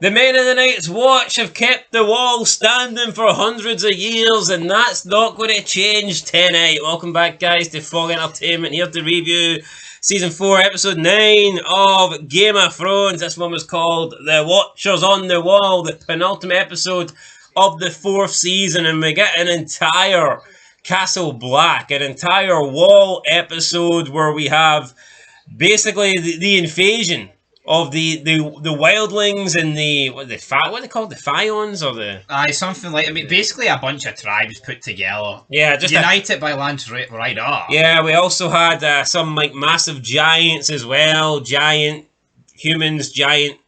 The men of the Night's Watch have kept the wall standing for hundreds of years, and that's not going to change tonight. Welcome back, guys, to Fog Entertainment, here to review Season 4, Episode 9 of Game of Thrones. This one was called The Watchers on the Wall, the penultimate episode of the 4th season, and we get an entire Castle Black, an entire wall episode where we have basically the invasion of the wildlings and what are they called? The Fions or the... Aye, something like... I mean, basically a bunch of tribes put together. Yeah, just united by Lance Rider. Yeah, we also had some like massive giants as well. Giant humans, giant...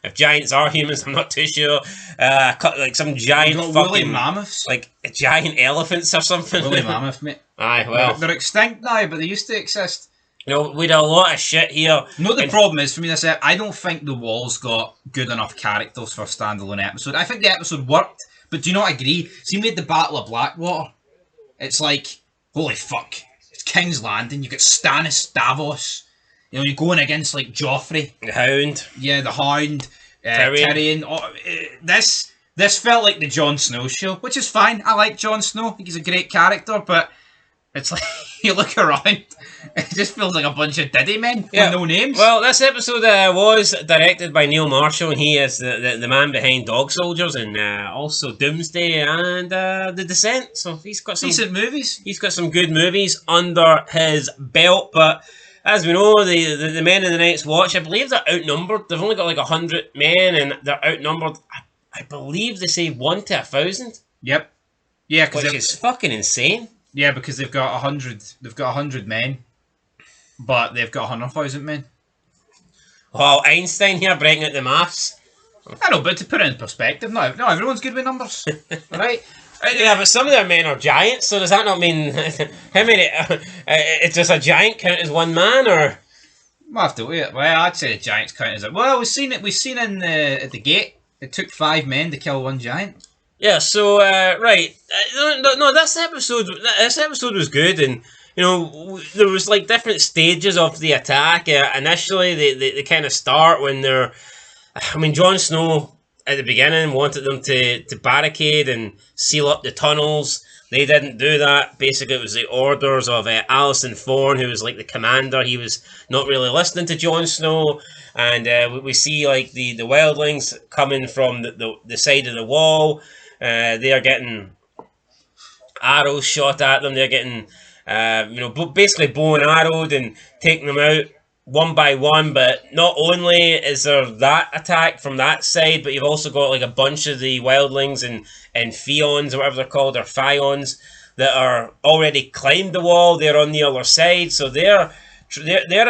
If giants are humans, I'm not too sure. Like some giant fucking... woolly mammoths. Like giant elephants or something. Woolly mammoth, mate. Aye, well... They're extinct now, but they used to exist. You know, we had a lot of shit here. No, the problem is, for me, I don't think the wall's got good enough characters for a standalone episode. I think the episode worked, but do you not agree? See, we had the Battle of Blackwater. It's like, holy fuck. It's King's Landing. You've got Stannis, Davos. You know, you're going against, like, Joffrey. The Hound. Yeah, the Hound. Tyrion. This felt like the Jon Snow show, which is fine. I like Jon Snow. I think he's a great character, but it's like, you look around, it just feels like a bunch of Diddy men with no names. Well, this episode was directed by Neil Marshall, and he is the man behind Dog Soldiers and also Doomsday and The Descent. So he's got some decent movies. He's got some good movies under his belt, but as we know, the men of the Night's Watch, I believe they're outnumbered. They've only got like 100 men, and they're outnumbered. I believe they say 1 to 1,000. Yep. Yeah, which is fucking insane. Yeah, because they've got 100. They've got 100 men, but they've got 100,000 men. Wow, Einstein here breaking out the maths. I know, but to put it in perspective, no, everyone's good with numbers, right? Yeah, but some of their men are giants, so does that not mean how many? It's just a giant count as one man, or? We'll have to wait. Well, I'd say the giants count as well. We've seen it. We've seen at the gate. It took 5 men to kill 1 giant. Yeah, so, right, no, this episode was good, and, you know, there was, like, different stages of the attack. Initially, they kind of start when they're, I mean, Jon Snow, at the beginning, wanted them to barricade and seal up the tunnels. They didn't do that. Basically, it was the orders of Alison Thorne, who was, like, the commander. He was not really listening to Jon Snow. And we see, like, the wildlings coming from the side of the wall. They are getting arrows shot at them. They're getting, basically bow and arrowed and taking them out one by one. But not only is there that attack from that side, but you've also got like a bunch of the wildlings and Fions or whatever they're called, or Fions, that are already climbed the wall. They're on the other side, so they're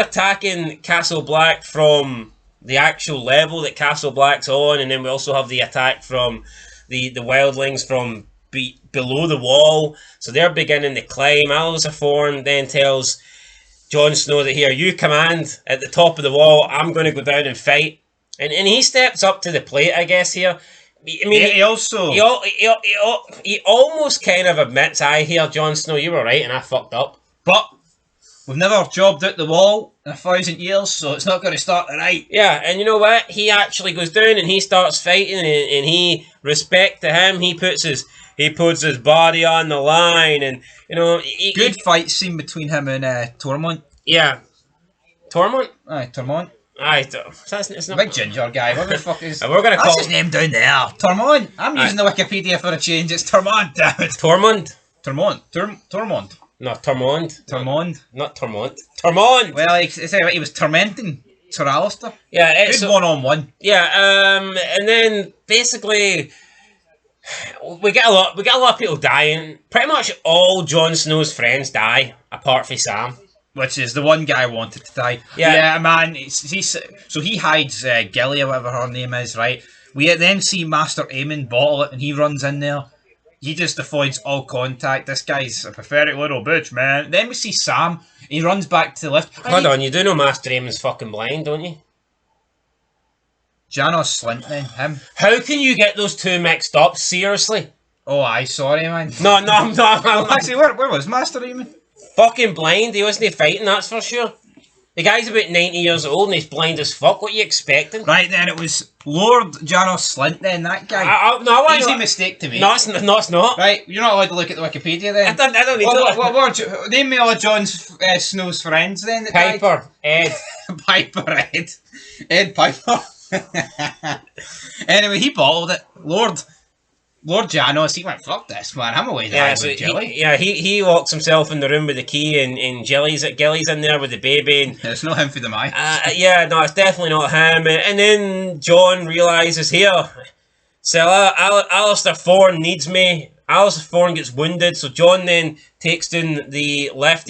attacking Castle Black from the actual level that Castle Black's on, and then we also have the attack from the wildlings from below the wall. So they're beginning to climb. Alison Thorne then tells Jon Snow that, here, you command at the top of the wall. I'm going to go down and fight. And he steps up to the plate, I guess, here. I mean, he almost kind of admits, here, Jon Snow, you were right and I fucked up. But we've never jobbed out the wall in 1,000 years, so it's not going to start tonight. Yeah, and you know what? He actually goes down and he starts fighting, and he, respect to him, he puts his body on the line, and you know, good fight scene between him and Tormund. Yeah, Tormund. Aye, Tormund. Aye, it's not big ginger guy. What the fuck is? We're gonna That's call his name down there. Tormund. I'm using the Wikipedia for a change. It's Tormund. Damn it. Tormund. Tormund. No, Tormund. Tormund. Not Tormund. Tormund! Well, he was tormenting Sir Alistair. Yeah, it's good one-on-one. Yeah, and then basically we get a lot of people dying. Pretty much all Jon Snow's friends die, apart from Sam. Which is the one guy wanted to die. Yeah, man. So he hides Gilly or whatever her name is, right? We then see Master Aemon bottle it, and he runs in there. He just avoids all contact. This guy's a pathetic little bitch, man. Then we see Sam. He runs back to the lift. Hold on, you do know Master Aemon's fucking blind, don't you? Janos Slint, then. Him. How can you get those two mixed up? Seriously? Oh, aye, sorry, man. No, I'm not. Actually, where was Master Aemon? Fucking blind. He wasn't fighting, that's for sure. The guy's about 90 years old and he's blind as fuck. What are you expecting? Right then, it was Lord Janos Slint then, that guy. Easy mistake to make. No, it's not. Right, you're not allowed to look at the Wikipedia then. I don't need to. Name me all of Jon Snow's friends then. Piper, Ed. Piper, Ed Piper. Anyway, he bottled it. Lord Janos, he went, fuck this, man, I'm away there with Jilly. He locks himself in the room with the key, and Gilly's in there with the baby. And, it's not him for the eye. No, it's definitely not him. And then Jon realises, here, so Alistair Thorne needs me. Alistair Thorne gets wounded, so Jon then takes down the lift.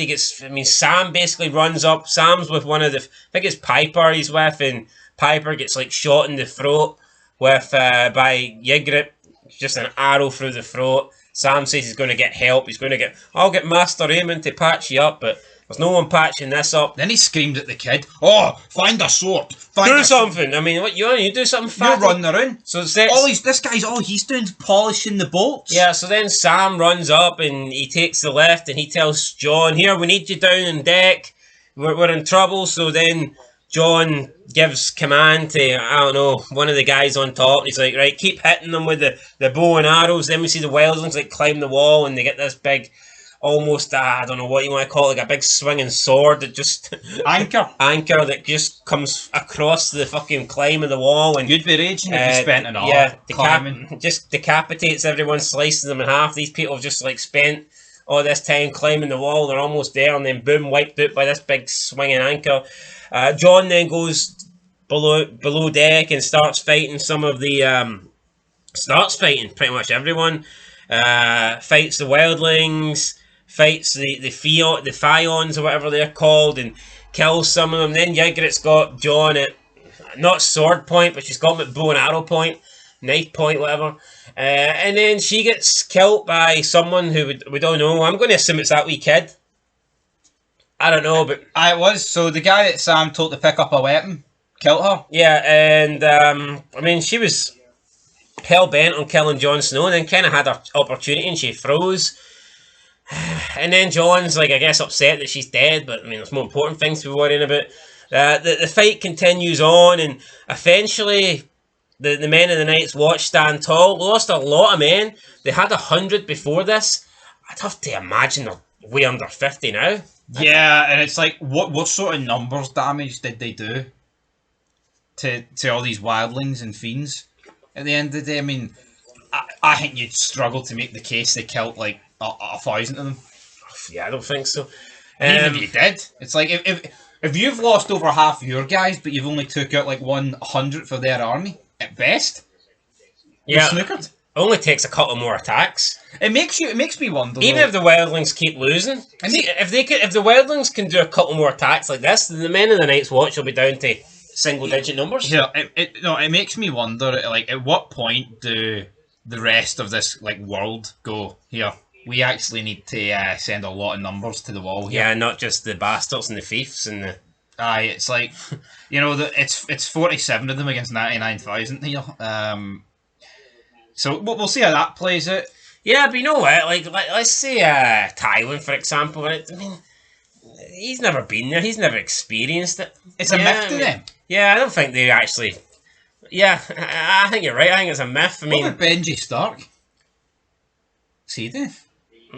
Sam basically runs up. Sam's with one of the, I think it's Piper he's with, and Piper gets like shot in the throat with by Ygritte. Just an arrow through the throat. Sam says he's going to get help. I'll get Master Aemon to patch you up, but there's no one patching this up. Then he screamed at the kid, "Oh, find a sword! Do something!" I mean, what you do something fast? You're running around. So this guy's all he's doing is polishing the bolts. Yeah. So then Sam runs up and he takes the lift and he tells Jon, "Here, we need you down on deck. We're in trouble." So then Jon gives command to, I don't know, one of the guys on top. He's like, right, keep hitting them with the bow and arrows. Then we see the wildlings like climb the wall and they get this big, almost, I don't know what you want to call it, like a big swinging sword that just... Anchor that just comes across the fucking climb of the wall. And you'd be raging if you spent an hour climbing. Just decapitates everyone, slices them in half. These people have just like spent all this time climbing the wall. They're almost there and then boom, wiped out by this big swinging anchor. Jon then goes below deck and starts fighting some of the starts fighting pretty much everyone. Fights the wildlings, fights the Fions or whatever they're called, and kills some of them. Then Ygritte's got Jon at not sword point, but she's got him at bow and arrow point, knife point, whatever. And then she gets killed by someone who we don't know. I'm going to assume it's that wee kid. I don't know, but... It was. So the guy that Sam told to pick up a weapon killed her. Yeah, and she was hell-bent on killing Jon Snow and then kind of had her opportunity and she froze. And then Jon's, I guess, upset that she's dead, but, there's more important things to be worrying about. The fight continues on and eventually the men of the Night's Watch stand tall. Lost a lot of men. They had 100 before this. I'd have to imagine they're way under 50 now. Yeah, and it's like, what sort of numbers damage did they do to all these wildlings and fiends? At the end of the day, I think you'd struggle to make the case they killed like 1,000 of them. Yeah, I don't think so. Even if you did, it's like if you've lost over half your guys, but you've only took out like 100 for their army at best. You're snookered. It only takes a couple more attacks. It makes me wonder. Even if the wildlings keep losing, if the wildlings can do a couple more attacks like this, then the men of the Night's Watch will be down to single-digit numbers. Yeah, it makes me wonder. Like, at what point do the rest of this world go? Here, we actually need to send a lot of numbers to the wall here. Yeah, not just the bastards and the fiefs and the. Aye, it's like, it's 47 of them against 99,000 here. So we'll see how that plays out. Yeah, but you know what? Let's say Tywin, for example. He's never been there. He's never experienced it. It's a myth to them. Yeah, I don't think they actually. Yeah, I think you're right. I think it's a myth. What about Benji Stark? See then?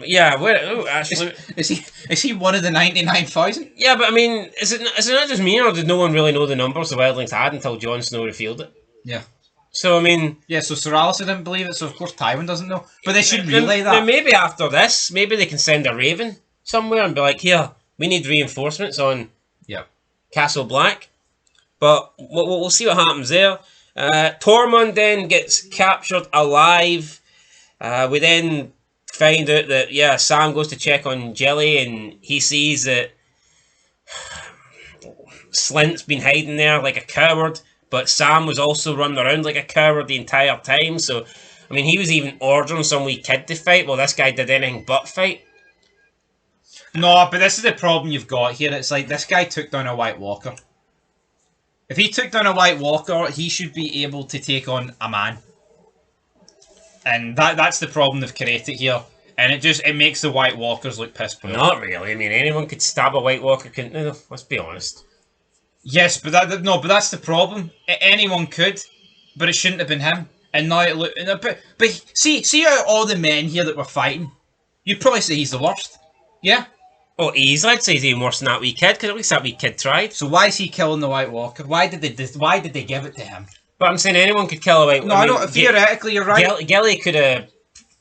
Yeah, actually, is he one of the 99,000? Yeah, but is it not just me, or did no one really know the numbers the wildlings had until Jon Snow revealed it? Yeah. So yeah. So Sir Alistair didn't believe it, so of course Tywin doesn't know. But they should relay that. Maybe after this, maybe they can send a raven somewhere and be like, "Here, we need reinforcements on Castle Black." But we'll see what happens there. Tormund then gets captured alive. We then find out that Sam goes to check on Jelly and he sees that Slint's been hiding there like a coward. But Sam was also running around like a coward the entire time. So, he was even ordering some wee kid to fight. Well, this guy did anything but fight. No, but this is the problem you've got here. It's like, this guy took down a White Walker. If he took down a White Walker, he should be able to take on a man. And that's the problem they've created here. And it makes the White Walkers look piss poor. Not really. Anyone could stab a White Walker, couldn't they? Let's be honest. Yes, but that's the problem. Anyone could, but it shouldn't have been him. And now it look, but see out of all the men here that were fighting, you'd probably say he's the worst. Yeah. Oh, easily, I'd say he's even worse than that wee kid, because at least that wee kid tried. So why is he killing the White Walker? Why did they give it to him? But I'm saying anyone could kill a White Walker. No, I don't. Theoretically, you're right. Gilly could have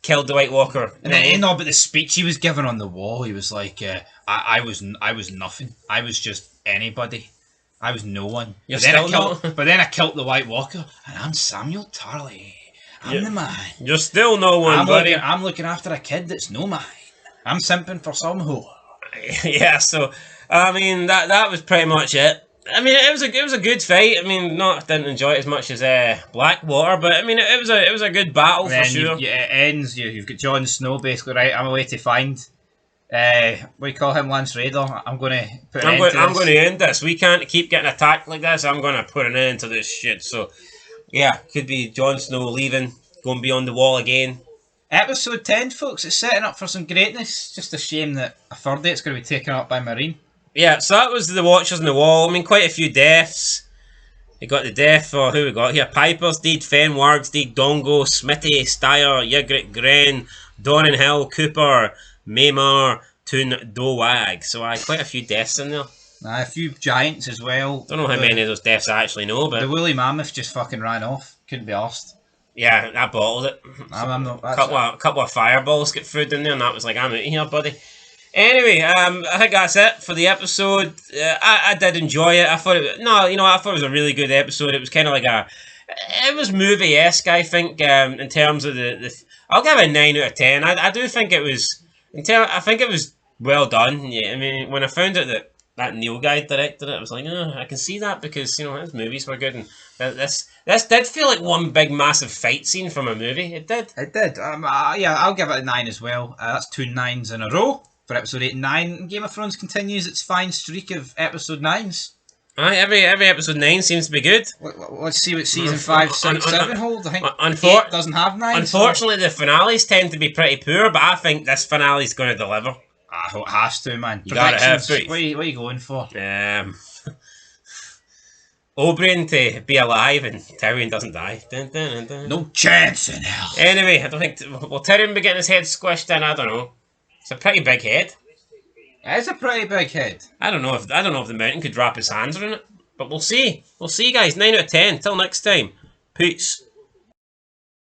killed the White Walker. No, but the speech he was giving on the wall, he was like, I was nothing. I was just anybody. I was no one. But then I killed the White Walker, and I'm Samuel Tarley. I'm the man. You're still no one, buddy. I'm looking after a kid that's no mine. I'm simping for some whore. Yeah, so I mean that was pretty much it. I mean it was a good fight. I mean, didn't enjoy it as much as Blackwater, but I mean it was a good battle for sure. It ends. You've got Jon Snow basically, right? I'm away to find what do you call him, Lance Raider. I'm going to end this. We can't keep getting attacked like this. I'm going to put an end to this shit. So yeah, could be Jon Snow leaving, going beyond the wall again. Episode 10, folks, it's setting up for some greatness. Just a shame that a third day it's going to be taken up by Marine. Yeah, so that was the Watchers on the Wall. I mean, quite a few deaths. We got the death for who we got here. Pipers deed, Fenwargs deed, Dongo, Smitty, Steyr, Ygritte, Gren, Donnan Hill, Cooper, Maymar, Toon, Dowag. So quite a few deaths in there. A few giants as well. Don't know how many of those deaths I actually know, but the woolly mammoth just fucking ran off. Couldn't be arsed. Yeah, I bottled it. Couple of fireballs get food in there, and that was like, I'm out of here, buddy. Anyway, I think that's it for the episode. I did enjoy it. I thought it was a really good episode. It was kind of like it was movie-esque, I think, in terms of the I'll give it a 9 out of 10. I do think it was, I think it was well done. Yeah, I mean, when I found out that Neil guy directed it, I was like, oh, I can see that because, his movies were good, and this did feel like one big massive fight scene from a movie. It did. It did. Yeah, I'll give it a 9 as well. That's 2 9s in a row for episode 8 and 9. Game of Thrones continues its fine streak of episode 9s. Aye, every episode 9 seems to be good. Let's see what season 5, 6, 7 hold. I think 8 doesn't have 9. Unfortunately, the finales tend to be pretty poor, but I think this finale is going to deliver. It has to, man. You gotta have faith. What are you going for? Oberyn to be alive and Tyrion doesn't die. Dun, dun, dun, dun. No chance in hell. Anyway, I don't think... Will Tyrion be getting his head squished in? I don't know. It's a pretty big head. It is a pretty big head. I don't know if the mountain could wrap his hands around it. But we'll see. We'll see, guys. 9 out of 10. Till next time. Peace.